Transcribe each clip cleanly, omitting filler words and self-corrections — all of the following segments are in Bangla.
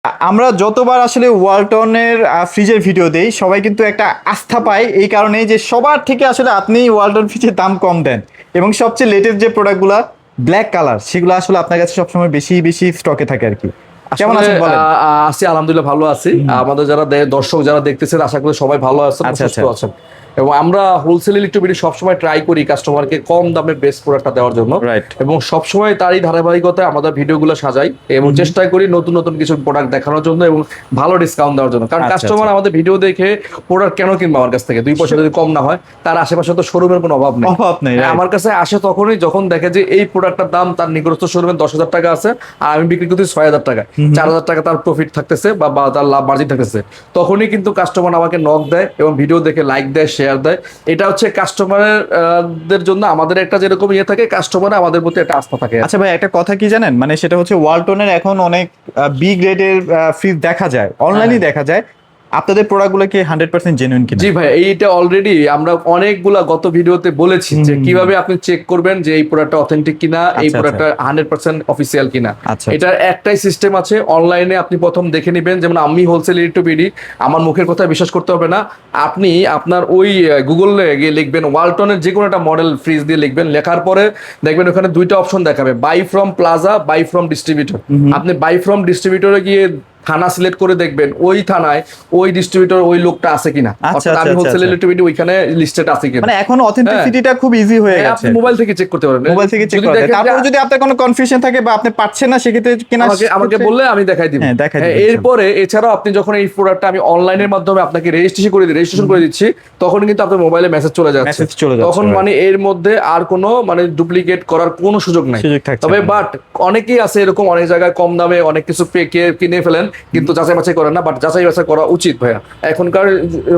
আমরা যতবার আসলে ওয়ালটনের ফ্রিজের ভিডিও দেই সবাই কিন্তু একটা আস্থা পায় এই কারণেই যে সবার থেকে আসলে আপনি ওয়ালটন ফ্রিজের দাম কম দেন এবং সবচেয়ে লেটেস্ট যে প্রোডাক্টগুলো ব্ল্যাক কালার সেগুলো আসলে আপনার কাছে সবসময় বেশি বেশি স্টকে থাকে আর কি। কেমন আছেন বলেন? আছি আলহামদুলিল্লাহ, ভালো আছি। আমাদের যারা দর্শক যারা দেখতেছেন আশা করি সবাই ভালো আছেন, সুস্থ আছেন। এবং আমরা হোলসেল ইলেকট্রিক সবসময় ট্রাই করি কাস্টমারকে কম দামে বেস্ট প্রোডাক্টটা দেওয়ার জন্য, এবং সবসময় তারই ধারাবাহিকতায় আমাদের ভিডিওগুলো সাজাই এবং চেষ্টা করি নতুন নতুন কিছু প্রোডাক্ট দেখানোর জন্য এবং ভালো ডিসকাউন্ট দেওয়ার জন্য। কারণ কাস্টমার আমাদের ভিডিও দেখে প্রোডাক্ট কেন কিনবে আমার কাছ থেকে, 2 পয়সা যদি কম না হয়, তার আশেপাশে তো শোরুমের কোনো অভাব নেই। আমার কাছে আসে তখনই যখন দেখে যে এই প্রোডাক্টটার দাম তার নিকটস্থ শোরুমে 10,000 টাকা আছে আর আমি বিক্রি করছি 6,000 টাকা, 4,000 টাকা তার প্রফিট থাকতেছে বা তার লাভ মার্জিন থাকতেছে, তখনই কিন্তু কাস্টমার আমাকে নক দেয় এবং ভিডিও দেখে লাইক দেয়, শেয়ার দেয়। এটা হচ্ছে কাস্টমারদের জন্য আমাদের একটা যেরকম ইয়ে থাকে, কাস্টমার আমাদের প্রতি একটা আস্থা থাকে। আচ্ছা ভাই, একটা কথা কি জানেন, মানে সেটা হচ্ছে ওয়ালটনের এখন অনেক বি গ্রেডের ফ্রিজ দেখা যায়, অনলাইনে দেখা যায়। আপনাদের প্রোডাক্টগুলো কি 100% জেনুইন কিনা? জি ভাই, এইটা অলরেডি আমরা অনেকগুলা গত ভিডিওতে বলেছি যে কিভাবে আপনি চেক করবেন যে এই প্রোডাক্টটা অথেন্টিক কিনা, এই প্রোডাক্টটা 100% অফিসিয়াল কিনা। এটার একটাই সিস্টেম আছে, অনলাইনে আপনি প্রথম দেখে নেবেন। যেমন আমি হোলসেল ইলেকট্রিক, আমার মুখের কথা বিশ্বাস করতে হবে না, আপনি আপনার ওই গুগলে গিয়ে লিখবেন ওয়ালটনের যে কোনো একটা মডেল ফ্রিজ দিয়ে লিখবেন, লেখার পরে দেখবেন ওখানে 2টা অপশন দেখাবে, buy from plaza, buy from distributor. আপনি বাই ফ্রম ডিস্ট্রিবিউটরে গিয়ে থানা সিলেক্ট করে দেখবেন ওই থানায় ওই ডিস্ট্রিবিউটর ওই লোকটা আছে কিনা, আমি হোলসেল ইলেকট্রিক ওইখানে লিস্টেড আছে কিনা। মানে এখন অথেন্টিসিটিটা খুব ইজি হয়ে গেছে, আপনি মোবাইল থেকে চেক করতে পারেন, মোবাইল থেকে চেক করতে। তারপর যদি আপনার কোনো কনফিউশন থাকে বা আপনি পাচ্ছেন না, সেক্ষেত্রে কিনা আমাকে বললে আমি দেখাই দিব। এরপরে এছাড়াও আপনি যখন এই প্রোডাক্টটা আমি অনলাইনের মাধ্যমে আপনাকে রেজিস্ট্রেশন করে দিচ্ছি, তখন কিন্তু আপনার মোবাইলে মেসেজ চলে যাচ্ছে, তখন মানে এর মধ্যে আর কোনো মানে ডুপ্লিকেট করার কোনো সুযোগ নাই। তবে বাট অনেকেই আছে এরকম, অনেক জায়গায় কম দামে অনেক কিছু কিনে ফেলেন কিন্তু যাচাই বাছাই করেন না, বাট যাচাই বাছাই করা উচিত ভাইয়া। এখনকার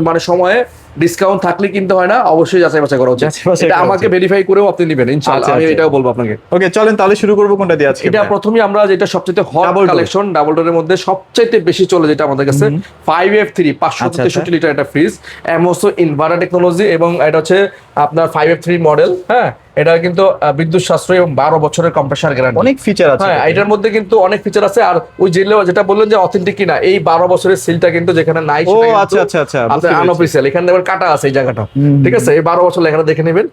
মানে সময়ে ডিসকাউন্ট থাকলে কিনতে হয় না, অবশ্যই যাচাই বাছাই করা উচিত। এটা আমাকে ভেরিফাই করেও আপনি নেবেন ইনশাআল্লাহ, আমি এটাও বলবো আপনাকে। ওকে, চলেন তাহলে শুরু করব কোনটা দিয়ে আজকে। এটা প্রথমেই আমরা যেটা সবচেয়ে হট কালেকশন, ডাবল ডোরের মধ্যে সবচেয়ে বেশি চলে যেটা আমাদের কাছে 5F3 563 লিটার একটা ফ্রিজ, এমওসো ইনভার্টার টেকনোলজি, এবং এটা হচ্ছে আপনার 5F3 মডেল। হ্যাঁ, এটা কিন্তু বিদ্যুৎ সাশ্রয় এবং 12 বছরের কম্প্রেসার গ্যারান্টি, অনেক ফিচার আছে। হ্যাঁ, এটার মধ্যে কিন্তু অনেক ফিচার আছে। আর ওই যেটা বললেন যে অথেন্টিক কিনা, এই 12 বছরের সিলটা কিন্তু যেখানে নাই সেটা আপনার আনঅফিশিয়াল, এখানে আবার কাটা আছে এই জায়গাটা, ঠিক আছে? এই 12 বছর লেখাটা দেখে নেবেন।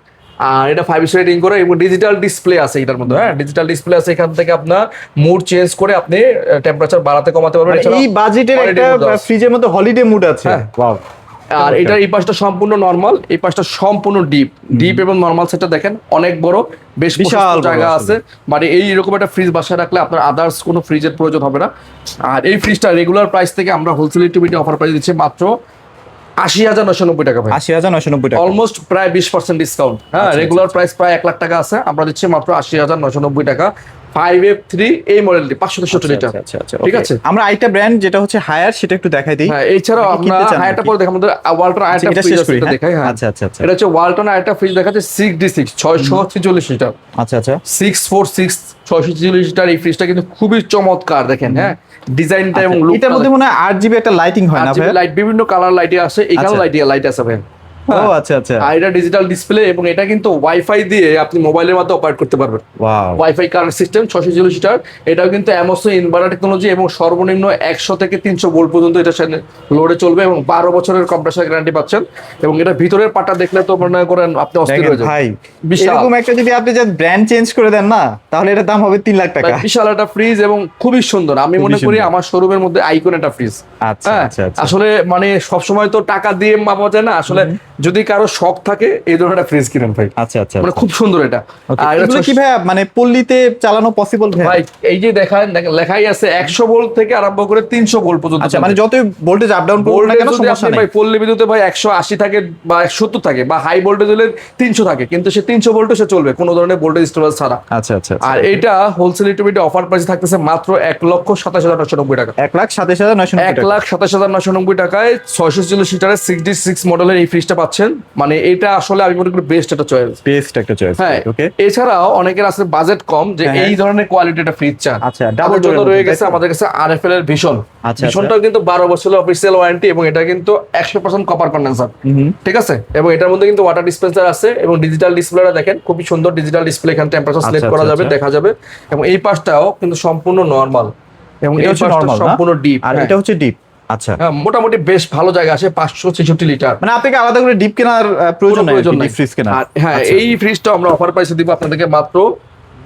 আর এটা 5 স্টার রেটিং করে এবং ডিজিটাল ডিসপ্লে আছে এটার মধ্যে। হ্যাঁ, ডিজিটাল ডিসপ্লে আছে, এখান থেকে আপনার মুড চেঞ্জ করে আপনি টেম্পারেচার বাড়াতে কমাতে পারবেন। এই বাজেটের একটা ফ্রিজের মধ্যে হলিডে মুড আছে। ওয়াও। আর এটার এই পাশটা সম্পূর্ণ নরমাল, এই পাশটা সম্পূর্ণ ডিপ এবং নরমাল সেটটা দেখেন অনেক বড়, বেশ বিশাল জায়গা আছে। মানে এইরকম একটা ফ্রিজ বাসায় রাখলে আপনার আদার্স কোনো ফ্রিজের প্রয়োজন হবে না। আর এই ফ্রিজটা রেগুলার প্রাইস থেকে আমরা হোলসেল ইলেকট্রিক অফার প্রাইস দিচ্ছি মাত্র 80,990 টাকা ভাই। 80,990 টাকা, অলমোস্ট প্রায় 20% ডিসকাউন্ট। হ্যাঁ, রেগুলার প্রাইস প্রায় 1 লাখ টাকা আছে, আমরা দিচ্ছি মাত্র 80,990 টাকা। 5F3 এই মডেলটি 563 লিটার। ঠিক আছে, আমরা আরেকটা ব্র্যান্ড যেটা হচ্ছে হায়ার সেটা একটু দেখাই দিই। হ্যাঁ, এছাড়াও আমরা হায়ারটা পরে দেখাবো, আমাদের ওয়ালটন আরেকটা ফ্রিজ আছে দেখাই। হ্যাঁ, আচ্ছা, এটা হচ্ছে ওয়ালটন আরেকটা ফ্রিজ দেখাচ্ছে 6D6 646 লিটার। আচ্ছা 646 646 লিটার এই ফ্রিজটা কিন্তু খুবই চমৎকার দেখেন। হ্যাঁ, ডিজাইনটা এবং লুকটা, এটার মধ্যে মনে হয় 8GB একটা লাইটিং হয় না ভাই? লাইট বিভিন্ন কালার লাইটে আছে, এখানেও লাইট আছে ভাই। ও আচ্ছা। আর এটা ডিজিটাল ডিসপ্লে এবং এটা কিন্তু ওয়াইফাই দিয়ে আপনি মোবাইলের মাধ্যমে অপারেট করতে পারবেন। Wifi connect system 640 litre. এটাও কিন্তু এমওসো ইনভার্টার টেকনোলজি এবং সর্বনিম্ন 100 থেকে 300 ভোল্ট পর্যন্ত এটা লোডে চলবে এবং 12 বছরের কম্প্রেসার গ্যারান্টি পাচ্ছেন। এবং এটা ভিতরের পাটা দেখলে তো মনে করেন আপনি অস্থির হয়ে যাবেন ভাই। এরকম একটা যদি আপনি জাস্ট ব্র্যান্ড চেঞ্জ করে দেন না, তাহলে এটার দাম হবে 3 লাখ টাকা। বিশাল একটা ফ্রিজ এবং খুবই সুন্দর, আমি মনে করি আমার শোরুমের মধ্যে আইকন একটা ফ্রিজ। আচ্ছা। আসলে মানে সবসময় তো টাকা দিয়ে মাপা যায় না, আসলে যদি কারো শখ থাকে এই ধরনের একটা ফ্রিজ কিনেন ভাই। আচ্ছা, মানে খুব সুন্দর এটা। আর এটা কি ভাই মানে পল্লীতে চালানো পসিবল ভাই? এই যে লেখাই আছে 100 ভোল্ট থেকে আরম্ভ করে 300 ভোল্ট পর্যন্ত। আচ্ছা, মানে যত ভোল্টেজ আপ ডাউন করুন না কেন সমস্যা নাই ভাই। পল্লী বিদ্যুতে ভাই 180 থাকে বা 170 থাকে বা হাই ভোল্টেজ হলে 300 থাকে, কিন্তু সে 300 ভোল্টে সে চলবে কোনো ধরনের ভোল্টেজ ডিস্টারবেন্স ছাড়া। আচ্ছা। আর এটা হোলসেল ইলেকট্রিক অফার প্রাইস থাকতেছে মাত্র 1,27,990 টাকা। 1,27,990 টাকায় 640 লিটারের 6D6 মডেলের এই ফ্রিজটা পাচ্ছেন। মানে এটা আসলে আমি মনে করি বেস্ট একটা চয়েস। হ্যাঁ, ওকে। এছাড়াও অনেকের আছে বাজেট কম, যে এই ধরনের কোয়ালিটি একটা ফ্রিজ চান। আচ্ছা, ডাবল জন্য রয়ে গেছে আমাদের কাছে আরএফএল এর ভীষণটাও কিন্তু 12 বছরের অফিসিয়াল ওয়ারেন্টি এবং এটা কিন্তু 100% কপার কন্ডেন্সার। ঠিক আছে, এবং এটার মধ্যে কিন্তু ওয়াটার ডিসপেন্সার আছে এবং ডিজিটাল ডিসপ্লেটা দেখেন খুবই সুন্দর ডিজিটাল ডিসপ্লে, এখানে টেম্পারেচার সিলেক্ট করা যাবে, দেখা যাবে। এবং এই পাশটাও কিন্তু সম্পূর্ণ নরমাল। এবং এটা এই হচ্ছে পাশটা নরমাল সম্পূর্ণ ডিপ, আর এটা হচ্ছে ডিপ। আচ্ছা, হ্যাঁ মোটামুটি বেশ ভালো জায়গা আছে, 566 লিটার। মানে আপনাকে আলাদা করে ডিপ কেনার প্রয়োজন নাই নাই ফ্রিজ কেনার। আর হ্যাঁ এই ফ্রিজটা আমরা অফার প্রাইসে দিব আপনাদেরকে মাত্র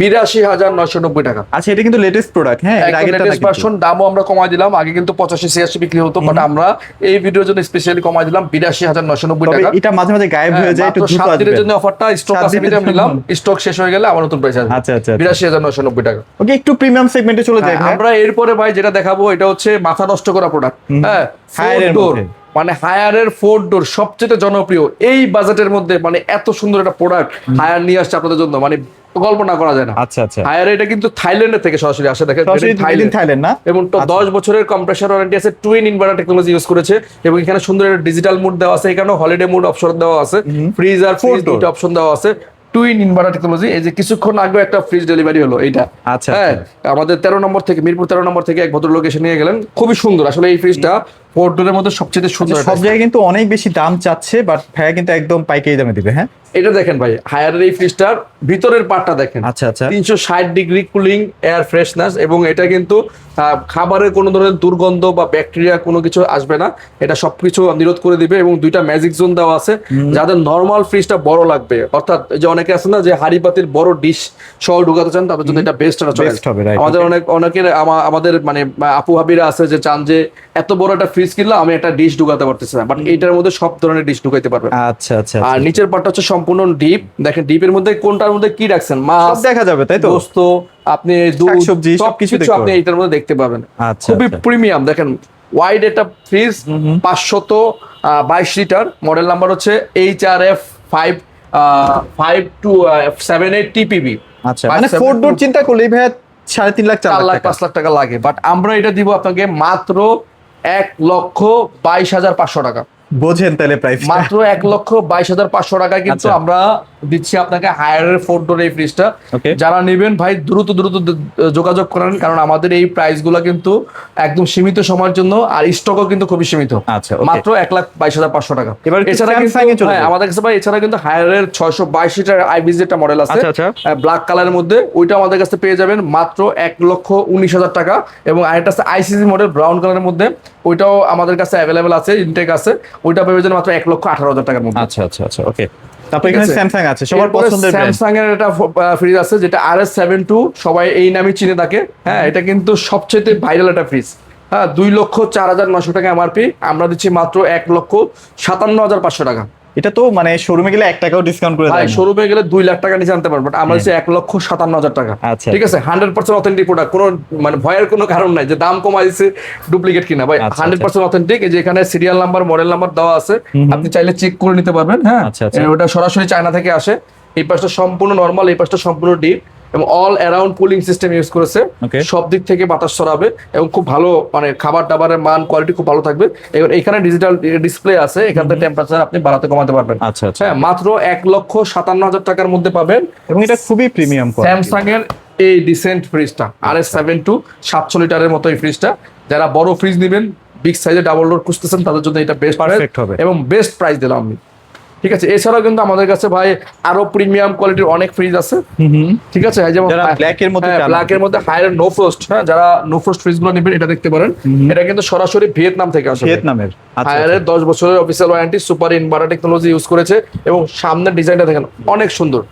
82,990 টাকা। আচ্ছা, এটা কিন্তু লেটেস্ট প্রোডাক্ট, হ্যাঁ এর আগেরটা না লেটেস্ট কিন্তু। ভার্সন, দামও আমরা কমাই দিলাম, আগে কিন্তু 85-86 বিক্রি হতো, বাট আমরা এই ভিডিওর জন্য স্পেশালি কমাই দিলাম 82,990 তবে টাকা। এটা মাঝে মাঝে গায়েব হয়ে যায়, একটু দ্রুত 7 দিনের আসবে। জন্য অফারটা স্টক 7 আছে দিনের মিডিয়াম জন্য। নিলাম, স্টক শেষ হয়ে গেলে আবার নতুন প্রাইস আসবে। আচ্ছা, আচ্ছা, 82,990 টাকা। ওকে, একটু প্রিমিয়াম সেগমেন্টে চলে যাই ভাই। আমরা এরপরে ভাই যেটা দেখাবো এটা হচ্ছে মাথা নষ্ট করা প্রোডাক্ট, হ্যাঁ হায়ারের ডোর, মধ্যে। মানে হায়ারের 4 ডোর সবচেয়ে জনপ্রিয় এই বাজেটের মধ্যে, মানে এত সুন্দর একটা প্রোডাক্ট হায়ার নিয়ে আসছে আপনাদের জন্য, মানে কল্পনা করা যায় না। আচ্ছা, আচ্ছা, হায়ার এটা কিন্তু থাইল্যান্ডের থেকে সরাসরি আসে, দেখেন সরাসরি থাইল্যান্ড না? এবং তো 10 বছরের কম্প্রেসার ওয়ারেন্টি আছে, টুইন ইনভার্টার টেকনোলজি ইউজ করেছে, এবং এখানে সুন্দর একটা ডিজিটাল মোড দেওয়া আছে, এখানে হলিডে মোড অপশন দেওয়া আছে, ফ্রিজ আর ফ্রিজ দুটো অপশন দেওয়া আছে, টুইন ইনভার্টার টেকনোলজি। এই যে কিছুক্ষণ আগে একটা ফ্রিজ ডেলিভারি হলো এইটা, আচ্ছা, হ্যাঁ আমাদের 13 নম্বর থেকে, মিরপুর 13 নম্বর থেকে এক ভদ্রলোক এসে নিয়ে গেলেন, খুবই সুন্দর আসলে এই ফ্রিজটা 4 ডোরের মধ্যে সবচেয়ে সুন্দর। সব জায়গায় কিন্তু অনেক বেশি দাম চাচ্ছে, বাট ভাইয়া কিন্তু একদম পাইকারি দামে দিবে। হ্যাঁ, এটা দেখেন ভাই, হায়ারের এই ফ্রিজটার ভিতরের পার্টটা দেখেন, আচ্ছা, আচ্ছা, 360 ডিগ্রি কুলিং এয়ার ফ্রেশনেস, এবং এটা কিন্তু খাবারের কোনো ধরনের দুর্গন্ধ বা ব্যাকটেরিয়া কোনো কিছু আসবে না, এটা সবকিছু নিরোধ করে দিবে। এবং দুইটা ম্যাজিক জোন দেওয়া আছে, যাদের নরমাল ফ্রিজটা বড় লাগবে, অর্থাৎ যে অনেকে আছে না যে হাড়ি পাতিল বড় ডিশ সহ ঢুকাতে চান, তাদের জন্য এটা বেস্ট একটা চয়েস হবে। আমাদের অনেকের আমাদের মানে আপু ভাবিরা আছে যে চান যে এত বড় একটা ফ্রিজ কিনলে আমি একটা ডিশ ঢুকাতে পারতেছি না, বাট এইটার মধ্যে সব ধরনের ডিশ ঢুকাইতে পারবে। আচ্ছা, আচ্ছা, আর নিচের পার্টটা হচ্ছে সম্পূর্ণ ডিপ, দেখেন ডিপের মধ্যে কোনটার মধ্যে কি রাখছেন, মাছ দেখা যাবে, তাই তো? গোস্ত, আপনি দুধ, সবজি সবকিছু আপনি এইটার মধ্যে দেখতে পাবেন। আচ্ছা, খুবই প্রিমিয়াম, দেখেন ওয়াইড একটা ফ্রিজ, 522 লিটার, মডেল নাম্বার হচ্ছে HRF 5278 TPB। আচ্ছা, মানে 4 ডোর চিন্তা করলেই ভাইয়া 3.5 লাখ 4 লাখ 5 লাখ টাকা লাগে, বাট আমরা এটা দিব আপনাকে মাত্র 1,22,500 টাকা। বোঝেন তাহলে প্রাইস, মাত্র 1,22,500 টাকায় কিন্তু আমরা দিচ্ছি আপনাকে হায়ারের 4 ডোর এই ফ্রিজটা। যারা নেবেন ভাই দ্রুত যোগাযোগ করেন, কারণ আমাদের এই প্রাইস গুলা কিন্তু একদম সীমিত সময়ের জন্য, আর স্টকও কিন্তু খুবই সীমিত। আচ্ছা, মাত্র 1,22,500 টাকা। এবার এছাড়া কিন্তু আমাদের কাছে ভাই এছাড়া কিন্তু হায়ারের 622 লিটার আইবিজি একটা মডেল আছে ব্ল্যাক কালারের মধ্যে, ওইটা আমাদের কাছে পেয়ে যাবেন মাত্র 1,19,000 টাকা। এবং আরেকটা আছে আইসিসি মডেল ব্রাউন কালারের মধ্যে, ওইটাও আমাদের কাছে অ্যাভেলেবেল আছে, ইনটেক আছে, ওইটা পেয়ে যাবেন মাত্র 1,18,000 টাকার মধ্যে। আচ্ছা, আচ্ছা, আচ্ছা, ওকে। তারপর এখানে স্যামসাং আছে, সবার পছন্দের ব্র্যান্ড। স্যামসাং এর একটা ফ্রিজ আছে যেটা RS72, সবাই এই নামে চিনে থাকে। হ্যাঁ, এটা কিন্তু সবচেয়ে ভাইরাল একটা ফ্রিজ। হ্যাঁ, 2,04,900 টাকা এমআরপি, আমরা দিচ্ছি মাত্র 1,57,500 টাকা। এটা তো মানে শোরুমে গেলে 1 টাকাও ডিসকাউন্ট করে দেয়, শোরুমে গেলে 2 লাখ টাকা নিচে আনতে পারবেন, আমরা দিচ্ছি 1,57,000 টাকা। ঠিক আছে, 100% অথেন্টিক প্রোডাক্ট, কোনো মানে ভয়ের কোনো কারণ নাই যে দাম কমাই দিচ্ছে ডুপ্লিকেট কিনা, ভাই 100% অথেন্টিক। এই যে এখানে সিরিয়াল নাম্বার, মডেল নাম্বার দেওয়া আছে, আপনি চাইলে চেক করে নিতে পারবেন। হ্যাঁ, ওটা সরাসরি চায়না থেকে আসে। এই পাশটা সম্পূর্ণ নরমাল, এই পাশটা সম্পূর্ণ ডিপ, এবং all around cooling system use করেছে, সব দিক থেকে বাতাস ছড়াবে, এবং খুব ভালো মানে খাবার দাবারের মান কোয়ালিটি খুব ভালো থাকবে। এবং এখানে ডিজিটাল ডিসপ্লে আছে, এখান থেকে টেম্পারেচার আপনি বাড়াতে কমাতে পারবেন। আচ্ছা, আচ্ছা, হ্যাঁ, মাত্র 1,57,000 টাকার মধ্যে পাবেন, এবং এটা খুবই প্রিমিয়াম স্যামসাং এর এই ডিসেন্ট ফ্রিজটা RS72 700 লিটারের মতো এই ফ্রিজটা। যারা বড় ফ্রিজ নেবেন, বিগ সাইজে ডাবল ডোর খুঁজতেছেন, তাদের জন্য এটা বেস্ট পারফেক্ট হবে, এবং বেস্ট প্রাইস দিলাম আমি। ঠিক আছে, এছাড়াও কিন্তু আমাদের কাছে ভাই আরো প্রিমিয়াম কোয়ালিটির অনেক ফ্রিজ আছে। ঠিক আছে, যেমন ব্ল্যাকের মধ্যে হায়ার নো ফ্রস্ট, হ্যাঁ যারা নো ফ্রস্ট ফ্রিজ গুলো নেবেন এটা দেখতে পারেন। এটা কিন্তু সরাসরি ভিয়েতনাম থেকে আসে, ভিয়েতনামের হায়ারের 10 বছরের official warranty, super inverter technology use করেছে, এবং সামনের ডিজাইনটা দেখেন অনেক সুন্দর,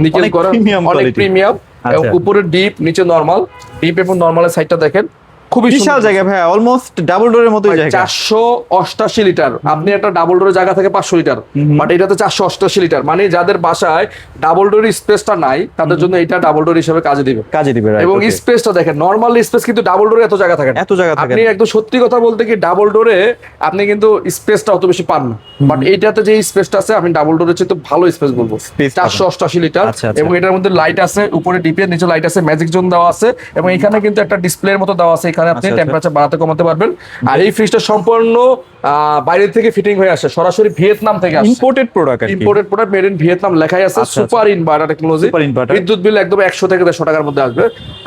নিকেল করা, অনেক প্রিমিয়াম, এবং উপরে ডিপ, নিচে নরমাল। ডিপ এবং নরমালের সাইডটা দেখেন, খুবই বিশাল জায়গা ভাই, অলমোস্ট ডাবল ডোরের মতোই জায়গা। 488 লিটার, আপনি একটা ডাবল ডোরের জায়গা থেকে 500 লিটার, বাট এটাতে 488 লিটার, মানে যাদের বাসায় ডাবল ডোরের স্পেসটা নাই তাদের জন্য এটা ডাবল ডোর হিসেবে কাজে দিবে। এবং স্পেসটা দেখেন, নরমাল স্পেস কিন্তু ডাবল ডোরে এত জায়গা থাকে না, আপনি একদম সত্যি কথা বলতে কি ডাবল ডোরে আপনি কিন্তু স্পেসটা অত বেশি পান না, বাট এইটাতে যে স্পেসটা আছে আমি ডাবল ডোরের চেয়ে তো ভালো স্পেস বলবো। 488 লিটার, এবং এটার মধ্যে লাইট আছে, উপরে ডিপের নিচে লাইট আছে, ম্যাজিক জোন দেওয়া আছে, এবং এখানে কিন্তু একটা ডিসপ্লের মতো দেওয়া আছে, এখানে আপনি টেম্পারেচার বাড়াতে কমাতে পারবেন। আর এই ফ্রিজটা সম্পূর্ণ বাইরে থেকে ফিটিং হয়ে আসে, সরাসরি ভিয়েতনাম থেকে আসে, imported product made in Vietnam লেখাই আছে, সুপার ইনভার্টার টেকনোলজি। বিদ্যুৎ বিল একদম 100 থেকে 150 টাকার মধ্যে আসবে।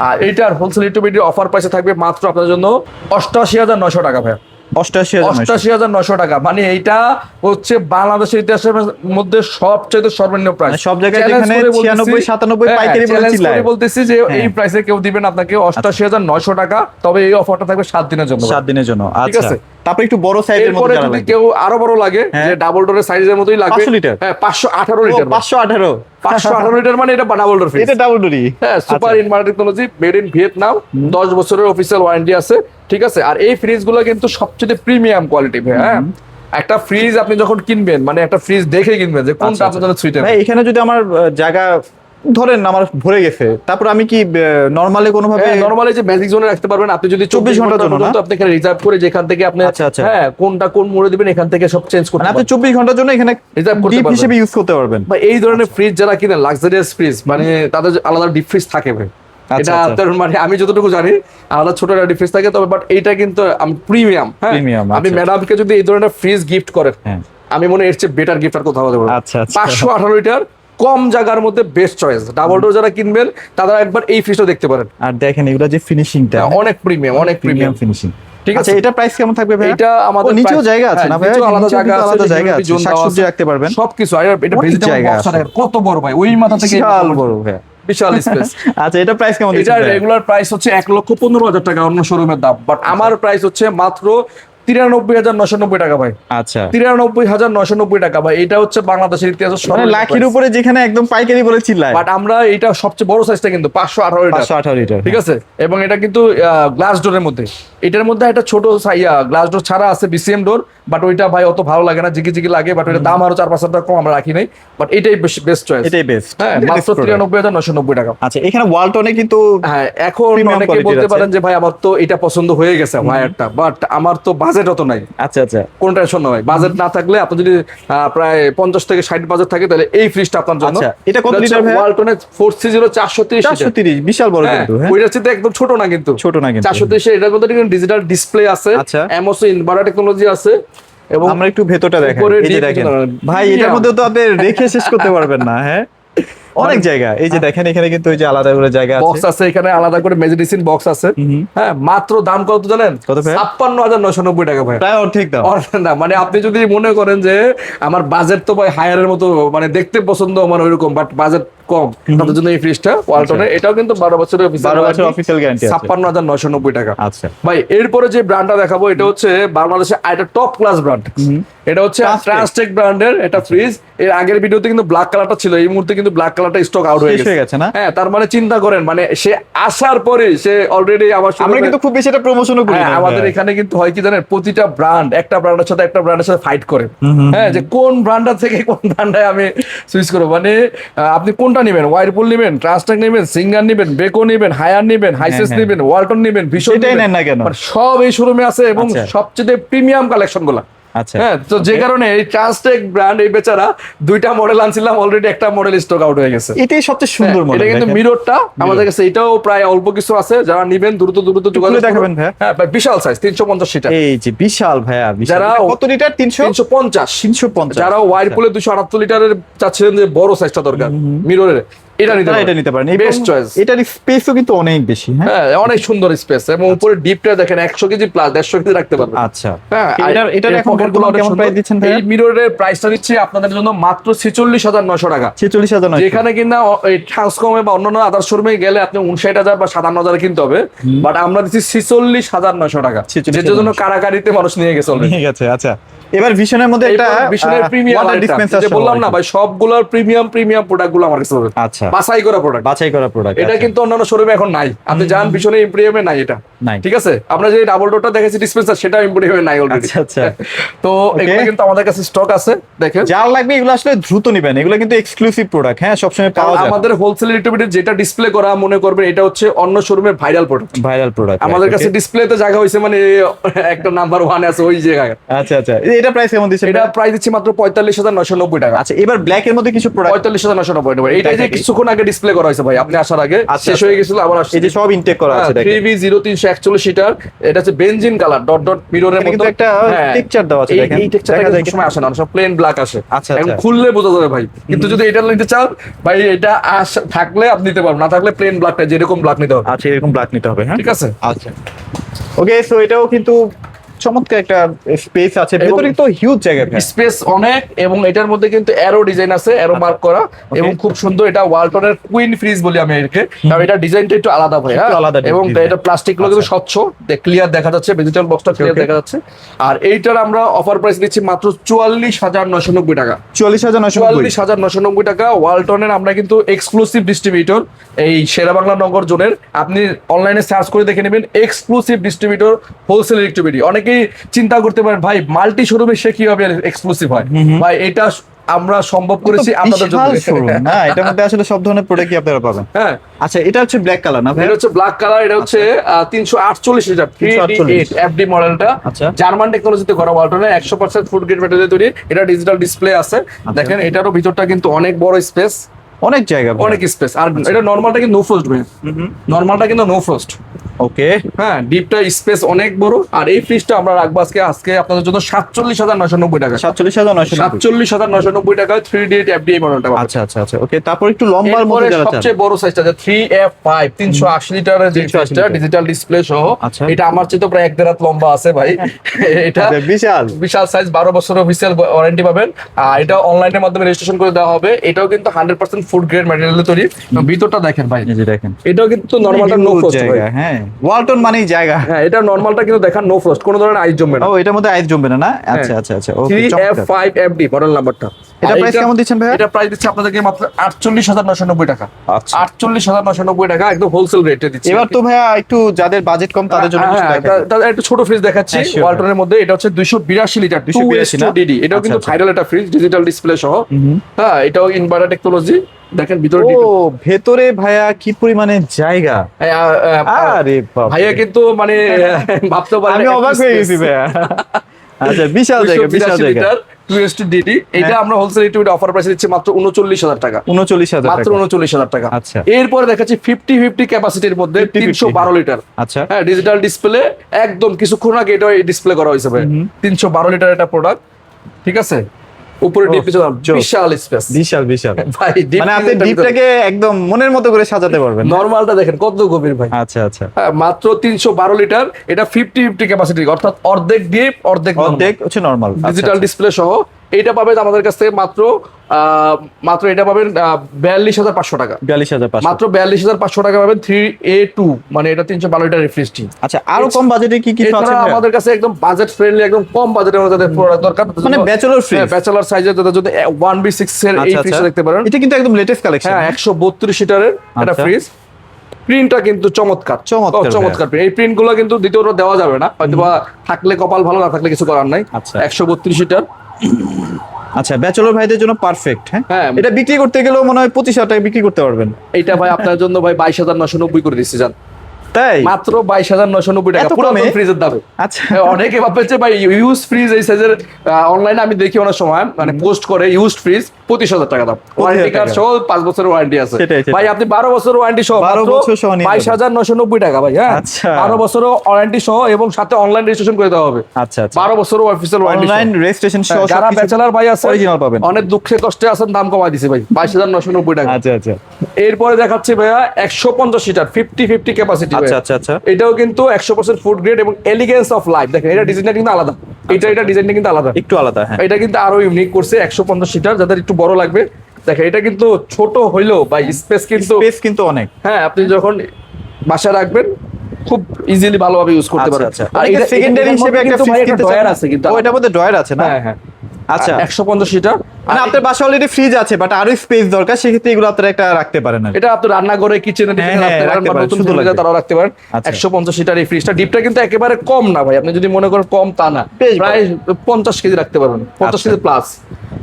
আর এইটার হোলসেল ইন্টারমিডিয়েট অফার প্রাইসে থাকবে মাত্র আপনাদের জন্য 88,900 টাকা ভাই। 88,900 টাকা। মানে এইটা হচ্ছে বাংলাদেশের ইতিহাসের মধ্যে সবচেয়ে সর্বনিম্ন প্রাইস। সব জায়গায় যেখানে 96 97 পাইকারি বলে চিল্লায়, বলতেছি যে এই প্রাইসে কেউ দিবেন আপনাকে 88,900 টাকা। তবে এই অফারটা থাকবে 7 দিনের জন্য। 7 দিনের জন্য, ঠিক আচ্ছা। আছে। তারপর একটু বড় সাইজের মধ্যে যারা যদি লাগে, কেউ আরো বড় লাগে, যে ডাবল ডোরের সাইজের মতোই লাগবে, 500 লিটার, হ্যাঁ 518 লিটার, 518 লিটার, মানে এটা ডাবল ডোর ফ্রিজ, এটা ডাবল ডোরি। হ্যাঁ, super inverter technology, made in Vietnam, 10 বছরের অফিসিয়াল ওয়ারেন্টি আছে, ঠিক আছে। আর এই ফ্রিজ গুলো কিন্তু সবচেয়ে প্রিমিয়াম কোয়ালিটি। হ্যাঁ, একটা ফ্রিজ আপনি যখন কিনবেন, মানে একটা ফ্রিজ দেখে কিনবেন যে কোনটা আপনার জন্য সুইটেবল। ভাই এখানে যদি আমার জায়গা ধরেন আমার ভরে গেছে, তারপর আমি কি নরমালি কোনো ভাবে, নরমালি যে ম্যাজিক জোনে রাখতে পারবেন আপনি, যদি 24 ঘন্টার জন্য আপনি এখানে রিজার্ভ করে, যেখান থেকে আপনি হ্যাঁ কোনটা কোন মোড়ে দিবেন এখান থেকে সব চেঞ্জ করতে পারবেন। আপনি 24 ঘন্টার জন্য এখানে রিজার্ভ করতে ডিপ পারবেন, হিসেবে ইউজ করতে পারবেন। বা এই ধরনের ফ্রিজ যারা কিনেন, লাক্সারিয়াস ফ্রিজ, মানে তাদের আলাদা ডিপ ফ্রিজ থাকে ভাই। এটা আপনার মানে আমি যতটুকু জানি আলাদা ছোট একটা ডিপ ফ্রিজ থাকে, তবে বাট এইটা কিন্তু প্রিমিয়াম। হ্যাঁ, আপনি ম্যাডামকে যদি এই ধরনের ফ্রিজ গিফট করেন, আমি মনে হয় এর চেয়ে বেটার গিফট আর কোথাও হতে পারে। 518 লিটার কম জায়গার মধ্যে বেস্ট চয়েস। ডাবল ডোর যারা কিনবেন তারা একবার এই ফ্রিজটা দেখতে পারেন। আর দেখেন এগুলা যে ফিনিশিংটা অনেক প্রিমিয়াম, অনেক প্রিমিয়াম ফিনিশিং। ঠিক আছে। আচ্ছা, এটা প্রাইস কেমন থাকবে ভাই? এটা আমাদের নিচেও জায়গা আছে না ভাই? আলাদা জায়গা আছে, আলাদা জায়গা আছে, শাকসবজি রাখতে পারবেন সবকিছু। আর এটা ভেজিটেবল বক্স আছে, কত বড় ভাই, ওই মাথা থেকে বিশাল বড় ভাই, বিশাল স্পেস। আচ্ছা, এটা প্রাইস কেমন দিচ্ছেন? এটা রেগুলার প্রাইস হচ্ছে 1,15,000 টাকা অন্য শোরুমের দাম, বাট আমার প্রাইস হচ্ছে মাত্র 93,990 টাকা ভাই। আচ্ছা, 93,990 টাকা ভাই। এটা হচ্ছে বাংলাদেশের ইতিহাসে মানে লাখের উপরে, যেখানে একদম পাইকারি বলে চিল্লায়। বাট আমরা এটা সবচেয়ে বড় সাইজটা কিন্তু 518 লিটার, ঠিক আছে। এবং এটা কিন্তু গ্লাস ডোরের মধ্যে, এটার মধ্যে একটা ছোট গ্লাস ডোর ছাড়া আছে বিসিএম ডোর, বাট ওইটা ভাই অত ভালো লাগে না, জিগি জিগি লাগে। বাট ওইটার দাম আরো 4-5 টাকা কম, আমরা রাখি নাই। বাট এটাই বেস্ট চয়েস, এটাই বেস্ট। হ্যাঁ, মাত্র 93,990 টাকা। আচ্ছা, এখানে ওয়ালটনে কিন্তু হ্যাঁ, এখন অনেকে বলতে পারেন যে ভাই আমার তো এটা পছন্দ হয়ে গেছে ওয়্যারটা, বাট আমার তো বাজেট অত নাই। আচ্ছা আচ্ছা, কোন টেনশন নয়, বাজেট না থাকলে আপনি যদি প্রায় 50 থেকে 60 বাজেট থাকে, তাহলে এই ফ্রিজটা আপনার জন্য। আচ্ছা, এটা কত লিটার ভাই? ওয়ালটনে 430 430, বিশাল বড় কিন্তু। হ্যাঁ, ওইটার চেয়ে একদম ছোট না কিন্তু, 430। এটার মধ্যে ডিজিটাল ডিসপ্লে আছে, এমওসি ইনভার্টার টেকনোলজি আছে। এবং আমরা একটু ভেতরটা দেখাই, এই যে দেখেন ভাই, এটার মধ্যে তো আপনি রেখে শেষ করতে পারবেন না। হ্যাঁ, অনেক জায়গা। এই যে দেখেন, এখানে কিন্তু ওই যে আলাদা করে জায়গা আছে, বক্স আছে, এখানে আলাদা করে মেডিসিন বক্স আছে। হ্যাঁ, মাত্র দাম কত জানেন? কত ভাই? 56,990 টাকা ভাই, প্রায় অর্ধেক দাম। না মানে আপনি যদি মনে করেন যে আমার বাজেট তো ভাই হায়ারের মতো, মানে দেখতে পছন্দ আমার ওইরকম, বাট বাজেট কম, তাদের জন্য এই ফ্রিজটা ওয়ালটনে। এটাও কিন্তু 12 বছরের অফিসিয়াল গ্যারান্টি আছে, 56,990 টাকা। আচ্ছা ভাই, এরপরে যে ব্র্যান্ডটা দেখাবো, এটা হচ্ছে বাংলাদেশের একটা টপ ক্লাস ব্র্যান্ড। এটা হচ্ছে ট্রান্সটেক ব্র্যান্ডের একটা ফ্রিজ। এর আগের ভিডিওতে কিন্তু ব্ল্যাক কালারটা ছিল, এই মুহূর্তে কিন্তু ব্ল্যাক কালারটা স্টক আউট হয়ে গেছে না। হ্যাঁ, তার মানে চিন্তা করেন, মানে সে আসার পরে সে অলরেডি আমরা কিন্তু খুব বেশি এটা প্রমোশনও করি না। আমাদের এখানে কিন্তু হয় কি জানেন, প্রতিটা ব্র্যান্ড একটা ব্র্যান্ডের সাথে একটা ব্র্যান্ডের সাথে ফাইট করে। হ্যাঁ, যে কোন ব্র্যান্ডটা থেকে কোন ব্র্যান্ডে আমি সুইচ করব। মানে আপনি কোনটা নেবেন, ওয়াইরপুল নেবেন, ট্রান্সটেক নেবেন, সিঙ্গার নেবেন, বেকো নেবেন, হায়ার নেবেন, হাইসেস নেবেন, ওয়ালটন নেবেন, ভীষণ নেন না কেন, সব এই শোরুমে আছে। এবং সবচেয়ে প্রিমিয়াম কালেকশন গুলা। হ্যাঁ, তো যে কারণে এই ট্রান্সটেক ব্র্যান্ড, এই বেচারা দুইটা মডেল আনছিলাম, অলরেডি একটা মডেল স্টক আউট হয়ে গেছে। এটাই সবচেয়ে সুন্দর মডেল। এটা কিন্তু মিররটা আমাদের কাছে, এটাও প্রায় অল্প কিছু আছে, যারা নেবেন দ্রুত যোগাযোগ দেখাবেন ভাই। হ্যাঁ, বিশাল সাইজ 350 লিটার। এই যে বিশাল ভাইয়া, যারা কত লিটার? 350। যারা ওয়াইরপুলে 278 লিটারের চাচ্ছিলেন যে বড় সাইজটা দরকার মিররের, এটা নিতে পারেন। Best choice. এটার স্পেসও কিন্তু অনেক বেশি। হ্যাঁ, অনেক সুন্দর স্পেস, এবং উপরে ডিপটা দেখেন 100 কেজি প্লাস 150 কেজি রাখতে পারবেন। আচ্ছা, হ্যাঁ, এটার এখন বর্তমানে কেমন প্রাইস দিচ্ছেন ভাই? এই মিররের প্রাইসটা দিচ্ছি আপনাদের জন্য মাত্র 46,900 টাকা। 46,900, যেখানে কিনা এই ট্রান্সকমে বা অন্যান্য আদার শোরুমে গেলে আপনি 59,000 বা 57,000 কিনতে হবে, বাট আমরা দিচ্ছি 46,900 টাকা, যেটার জন্য কারাকারিতে মানুষ নিয়ে গেছে। আচ্ছা, এবার ভিশনের মধ্যে একটা ভিশনের প্রিমিয়াম ডিসপেন্সার, যে বললাম না ভাই, সবগুলোর প্রিমিয়াম প্রোডাক্টগুলো আমার কাছে হবে। আচ্ছা, বাছাই করা প্রোডাক্ট। এটা কিন্তু অন্যান্য শোরুমে এখন নাই। আপনি যান ভিশনের ইম্পেরিয়ামে নাই, এটা নাই, ঠিক আছে। আমরা যে ডাবল ডোরটা দেখেছি ডিসপেন্সার, সেটা ইম্পেরিয়ামে নাই অলরেডি। আচ্ছা, তো এগুলো কিন্তু আমাদের কাছে স্টক আছে, দেখেন যার লাগবে এগুলো আসলে দ্রুত নেবেন। এগুলো কিন্তু এক্সক্লুসিভ প্রোডাক্ট। হ্যাঁ, সবসময় পাওয়া যায়। আমাদের হোলসেল ডিস্ট্রিবিউটর যেটা ডিসপ্লে করা, মনে করবেন এটা হচ্ছে অন্য শোরুমের ভাইরাল প্রোডাক্ট। আমাদের কাছে ডিসপ্লেতে জায়গা হইছে, মানে একটা নাম্বার 1 আছে ওই জায়গায়। আচ্ছা, এটা প্রাইস কেমন দিচ্ছেন? এটা প্রাইস দিচ্ছি মাত্র 45,990 টাকা। আচ্ছা, এবার ব্ল্যাক এর মধ্যে কিছু প্রোডাক্ট 45,990 টাকা। এটা যে কিছুক্ষণ আগে ডিসপ্লে করা হয়েছে ভাই, আপনি আসার আগে শেষ হয়ে গেছিল, আবার আসছে। এই যে সব ইনটেক করা আছে, দেখেন 3V0341 লিটার। এটা হচ্ছে বেনজিন কালার, ডট ডট মিররের মতো একটা টেক্সচার দেওয়া আছে, দেখেন। এই টেক্সচারটা কিন্তু সময় আসে না, সব প্লেন ব্ল্যাক আসে। আচ্ছা, এখন খুললে বোঝা যাবে ভাই। কিন্তু যদি এটা নিতে চান ভাই, এটা থাকলে আপনি নিতে পারবেন, না থাকলে প্লেন ব্ল্যাকটা, যেরকম ব্ল্যাক নিতে হবে। আচ্ছা, এরকম ব্ল্যাক নিতে হবে। হ্যাঁ, ঠিক আছে। আচ্ছা, ওকে। সো এটাও কিন্তু চমৎকার একটা স্পেস আছে, ভেতরে তো হিউজ জায়গা, স্পেস অনেক, এবং এটার মধ্যে কিন্তু অ্যারো ডিজাইন আছে, অ্যারো মার্ক করা, এবং খুব সুন্দর। এটা ওয়ালটনের কুইন ফ্রিজ বলি আমি এটাকে, কারণ এটা ডিজাইনটা একটু আলাদা ভাই, হ্যাঁ, এবং এটা প্লাস্টিক গুলো কিন্তু স্বচ্ছ, ক্লিয়ার দেখা যাচ্ছে, ডিজিটাল বক্সটা ক্লিয়ার দেখা যাচ্ছে। আর এইটার আমরা অফার প্রাইস দিচ্ছি মাত্র 44,990 টাকা। 44,990 টাকা। ওয়ালটনের আমরা কিন্তু এক্সক্লুসিভ ডিস্ট্রিবিউটর এই শেরা বাংলা নগর জোনের, আপনি অনলাইনে সার্চ করে দেখে নেবেন, এক্সক্লুসিভ ডিস্ট্রিবিউটর হোলসেল ইলেকট্রিবিটি। অনেকেই চিন্তা করতে পারেন ভাই মাল্টি শোরুমে সে কিভাবে এক্সক্লুসিভ হয়, ভাই এটা আমরা সম্ভব করেছি আপনাদের জন্য। না, এটার মধ্যে আসলে সব ধরনের প্রোডাক্টই আপনারা পাবেন। হ্যাঁ, আচ্ছা, এটা হচ্ছে ব্ল্যাক কালার না? এটা হচ্ছে ব্ল্যাক কালার, এটা হচ্ছে 348 লিটার 3D8 FD মডেলটা, জার্মান টেকনোলজিতে করা, ওয়ালটনের 100% ফুড গ্রেড মেটেরিয়ালে তৈরি। এটা ডিজিটাল ডিসপ্লে আছে, দেখেন এটারও ভিতরটা কিন্তু অনেক বড় স্পেস, অনেক জায়গা, অনেক স্পেস। আর এটা নরমালটা কিন্তু নো ফ্রস্ট ভাই, নরমালটা কিন্তু নো ফ্রস্ট। ওকে, হ্যাঁ, ডিপটা স্পেস অনেক বড়। আর এই ফ্রিজটা আমরা রাখবো আজকে আপনাদের জন্য 47,990 টাকা। 47,990 টাকা 3D8 FDI মডেলটা। আচ্ছা আচ্ছা আচ্ছা, ওকে। তারপর একটু লম্বার মধ্যে যারা চান, সবচেয়ে বড় সাইজটা যে 3F5 380 লিটারের যে সাইজটা, ডিজিটাল ডিসপ্লে সহ, এটা আমার চেয়ে তো প্রায় 1.5 হাত লম্বা আছে ভাই। এটা বিশাল বিশাল সাইজ, 12 বছর অফিসিয়াল ওয়ারেন্টি পাবেন। আর এটা অনলাইনের মাধ্যমে রেজিস্ট্রেশন করে দেওয়া হবে। এটাও কিন্তু 100% ফুড গ্রেড ম্যাটেরিয়ালে তৈরি। ভিতরটা দেখেন ভাই, এই যে দেখেন, এটাও কিন্তু নরমালটা নো ফ্রস্ট ভাই। হ্যাঁ, ওয়ালটন মানেই জায়গা। হ্যাঁ, এটা নরমালটা কিন্তু দেখান নো ফ্রস্ট, কোনো ধরনের আইস জমবে না। ও, এটার মধ্যে আইস জমবে না, না? আচ্ছা আচ্ছা আচ্ছা, ওকে। 3F5 FD মডেল নাম্বারটা। এটা প্রাইস কেমন দিচ্ছেন ভাই? এটা প্রাইস দিচ্ছি আপনাদেরকে মাত্র 48,990 টাকা। আচ্ছা, 48,990 টাকা, একদম হোলসেল রেটে দিচ্ছি। এবার তো ভাইয়া একটু যাদের বাজেট কম তাদের জন্য তাদের একটু ছোট ফ্রিজ দেখাচ্ছি ওয়ালটনের মধ্যে। এটা হচ্ছে 282 লিটার 282DD। এটাও কিন্তু ভাইরাল একটা ফ্রিজ, ডিজিটাল ডিসপ্লে সহ। হ্যাঁ, এটাও ইনভার্টার টেকনোলজি। দেখেন ভিতরে, ভেতরে ভাইয়া কি পরিমাণে জায়গা! আরে বাবা, ভাইয়া কিন্তু মানে ভাবতে পারেন, আমি অবাক হয়ে গেছি ভাইয়া। আচ্ছা, বিশাল জায়গা, বিশাল জায়গা। 282DD, এটা আমরা হোলসেল ইলেকট্রিবিটি অফার প্রাইসে দিচ্ছি মাত্র 39,000 টাকা। 39,000 মাত্র 39,000 টাকা। আচ্ছা, এরপরে দেখাচ্ছি 50-50 ক্যাপাসিটির মধ্যে 312 লিটার। আচ্ছা, হ্যাঁ, ডিজিটাল ডিসপ্লে, একদম কিছুক্ষণ আগে এটা ডিসপ্লে করা হয়েছে ভাই। 312 লিটার একটা প্রোডাক্ট, ঠিক আছে। উপরে ডিপ, বিশাল স্পেস, বিশাল বিশাল ভাই। মানে আপনি ডিপটাকে একদম মনের মতো করে সাজাতে পারবেন। নরমালটা দেখেন কত গভীর ভাই। আচ্ছা আচ্ছা, মাত্র 312 লিটার। এটা 50-50 ক্যাপাসিটি, অর্থাৎ অর্ধেক ডিপ অর্ধেক হচ্ছে নরমাল, ডিজিটাল ডিসপ্লে সহ। এটা পাবেন আমাদের কাছ থেকে মাত্র এটা পাবেন 42,500 টাকা। 42,500, মাত্র 42,500 টাকা পাবেন 3A2, মানে এটা 312 লিটার রিফ্রিজটি। আচ্ছা, আরো কম বাজেটে কি কিছু আছে আমাদের কাছে? একদম বাজেট ফ্রেন্ডলি, একদম কম বাজেটের মধ্যে প্রোডাক্ট দরকার, মানে ব্যাচেলর ফ্রিজ, ব্যাচেলর সাইজের যদি 1B6 এর এই ফ্রিজটা দেখতে পারেন। এটা কিন্তু একদম লেটেস্ট কালেকশন। হ্যাঁ, 132 লিটারের একটা ফ্রিজ। প্রিন্টটা কিন্তু চমৎকার, চমৎকার প্রিন্ট। এই প্রিন্ট গুলো কিন্তু দ্বিতীয়টা দেওয়া যাবে না, হয়তো থাকলে কপাল ভালো, না থাকলে কিছু করার নাই। 132 লিটার। আচ্ছা, ব্যাচেলর ভাইদের জন্য পারফেক্ট। হ্যাঁ, এটা বিক্রি করতে গেলেও মনে হয় 25,000 টাকা বিক্রি করতে পারবেন। এটা ভাই আপনার জন্য ভাই 22,990 করে দিচ্ছি, জান। তাই মাত্র 22,990 টাকা পুরাতন ফ্রিজের দামে। আচ্ছা, অনেকে ভাবছে ভাই ইউজ ফ্রিজ এই সাইজের, অনলাইনে আমি দেখি অনেক সময় মানে পোস্ট করে ইউজড ফ্রিজ 25,000 টাকা দাম, ওয়ারেন্টি কার্ড সহ 5 বছরের ওয়ারেন্টি আছে ভাই। আপনি 12 বছরের ওয়ারেন্টি সহ 22,990 টাকা ভাই। হ্যাঁ, 12 বছরের ওয়ারেন্টি সহ, এবং সাথে অনলাইন রেজিস্ট্রেশন করে দেওয়া হবে। আচ্ছা, 12 বছরের অফিসিয়াল ওয়ারেন্টি, অনলাইন রেজিস্ট্রেশন সহ। যারা ব্যাচেলর ভাই আছে, অরিজিনাল পাবেন। অনেক দুঃখে কষ্টে আছেন, দাম কমাই দিয়েছে ভাই, 22,990 টাকা। আচ্ছা আচ্ছা, এরপরে দেখাচ্ছি ভাইয়া 150 লিটার 50-50 ক্যাপাসিটি। আচ্ছা আচ্ছা আচ্ছা, এটাও কিন্তু 100% ফুড গ্রেড এবং এলিগেন্স অফ লাইফ। দেখেন, এটা ডিজাইনটা কিন্তু আলাদা, এটা ডিজাইনটা কিন্তু আলাদা, একটু আলাদা। হ্যাঁ, এটা কিন্তু আরো ইউনিক করছে। 150 লিটার, যাদের একটু বড় লাগবে। দেখেন, এটা কিন্তু ছোট হইলেও বা স্পেস কিন্তু অনেক। হ্যাঁ, আপনি যখন বাসায় রাখবেন খুব ইজিলি ভালোভাবে ইউজ করতে পারবেন। আর এটা সেকেন্ডারি হিসেবে একটা ড্রয়ার আছে, কিন্তু ওটার মধ্যে ড্রয়ার আছে না? হ্যাঁ হ্যাঁ। আচ্ছা, 150 লিটার। মানে আপনার বাসায় অলরেডি ফ্রিজ আছে, বাট আরো স্পেস দরকার, সেক্ষেত্রে এগুলো আপনারা একটা রাখতে পারেন। এটা আপনি রান্নাঘরে, কিচেনে নতুন সুবিধা তারাও রাখতে পারেন। 150 লিটার এই ফ্রিজটা। ডিপটা কিন্তু একেবারে কম না ভাই, আপনি যদি মনে করেন কম তা না, প্রায় 50 কেজি রাখতে পারবেন, 50 কেজি প্লাস।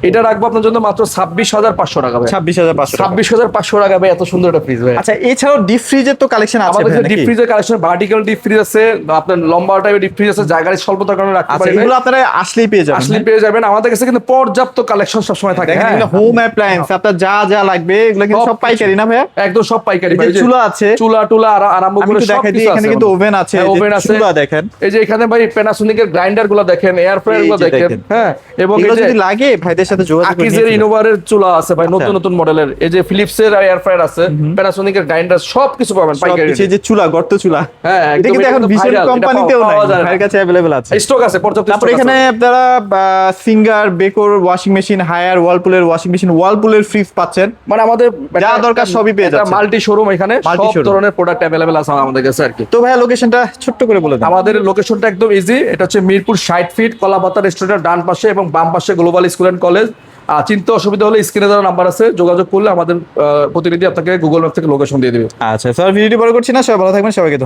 এটা রাখবো আপনার জন্য মাত্র 26,500 টাকা ভাই। 26,500 টাকা ভাই, এত সুন্দর একটা ফ্রিজ ভাই। আচ্ছা, এছাড়াও ডিপ ফ্রিজের তো কালেকশন আছে আমাদের। ডিপ ফ্রিজের কালেকশন, ভার্টিক্যাল ডিপ ফ্রিজ আছে, আপনার লম্বা টাইপের ডিপ ফ্রিজ আছে, জায়গার স্বল্পতার কারণে রাখতে পারেন। এগুলো আপনারা আসলেই পেয়ে যাবেন, আমাদের কাছে কিন্তু পর্যাপ্ত কালেকশন সবসময় থাকে। দেখেন এগুলো হোম অ্যাপ্লায়েন্স, আপনার যা যা লাগবে এগুলো কিন্তু সব পাইকারি না ভাইয়া? একদম সব পাইকারি। এই যে চুলা আছে, চুলা টুলা আরম্ভ আমি করে একটু সব দেখাই দিই, কিছু এখানে আছে কিন্তু আমাদের। ওভেন আছে, হ্যাঁ, এই যে ওভেন আছে। চুলা দেখেন, এই যে এখানে ভাই প্যানাসোনিকের গ্রাইন্ডার গুলো দেখেন, এয়ার ফ্রায়ার গুলো এই যে দেখেন। দেখেন। হ্যাঁ, এবং এই এগুলো যে যদি লাগে ভাইদের সাথে যোগাযোগ করে আকিজের নিয়ে ইনোভারের চুলা আছে ভাই, আচ্ছা। নতুন নতুন মডেলের। এই যে ফিলিপসের এয়ার ফ্রায়ার আছে, প্যানাসোনিকের গ্রাইন্ডার, সবকিছু পাবেন পাইকারি। সবকিছু, এই যে চুলা, গর্ত চুলা, হ্যাঁ, এটা একদম। কিন্তু এখন এটা ভীষণ viral, কোম্পানিতেও এটা নাই, পাওয়া যায় না। ভাইয়ের কাছে অ্যাভেলেবল আছে। স্টক আছে, পর্যাপ্ত তারপর stock এখানে আছে। আপনারা সিঙ্গার, বেকোর ওয়াশিং মেশিন, হায়ার, ওয়ালপুলের ওয়াশিং মেশিন, ওয়ালপুলের ফ্রিজ পাচ্ছেন, মানে আমাদের যা দরকার সবই পেয়ে যাচ্ছেন। মাল্টি শোরুম, এখানে Multi সব showroom। ধরনের প্রোডাক্ট অ্যাভেলেবেল আছে আমাদের কাছে আর কি। তো ভাইয়া লোকেশনটা ছোট্ট করে বলে দেন। আমাদের লোকেশনটা একদম ইজি, এটা হচ্ছে মিরপুর 60 ফিট, কলাপাতা রেস্টুরেন্টের ডান পাশে এবং বাম পাশে গ্লোবাল স্কুল অ্যান্ড কলেজ। চিন্তা অসুবিধা হলে স্ক্রিনে দেওয়া নাম্বার আছে, যোগাযোগ করলে আমাদের প্রতিনিধি আপনাকে গুগল ম্যাপ থেকে লোকেশন দিয়ে দেবে। আচ্ছা স্যার, ভিডিওটি বড় করছি না, সবাই ভালো থাকবেন, সবাইকে ধন্যবাদ।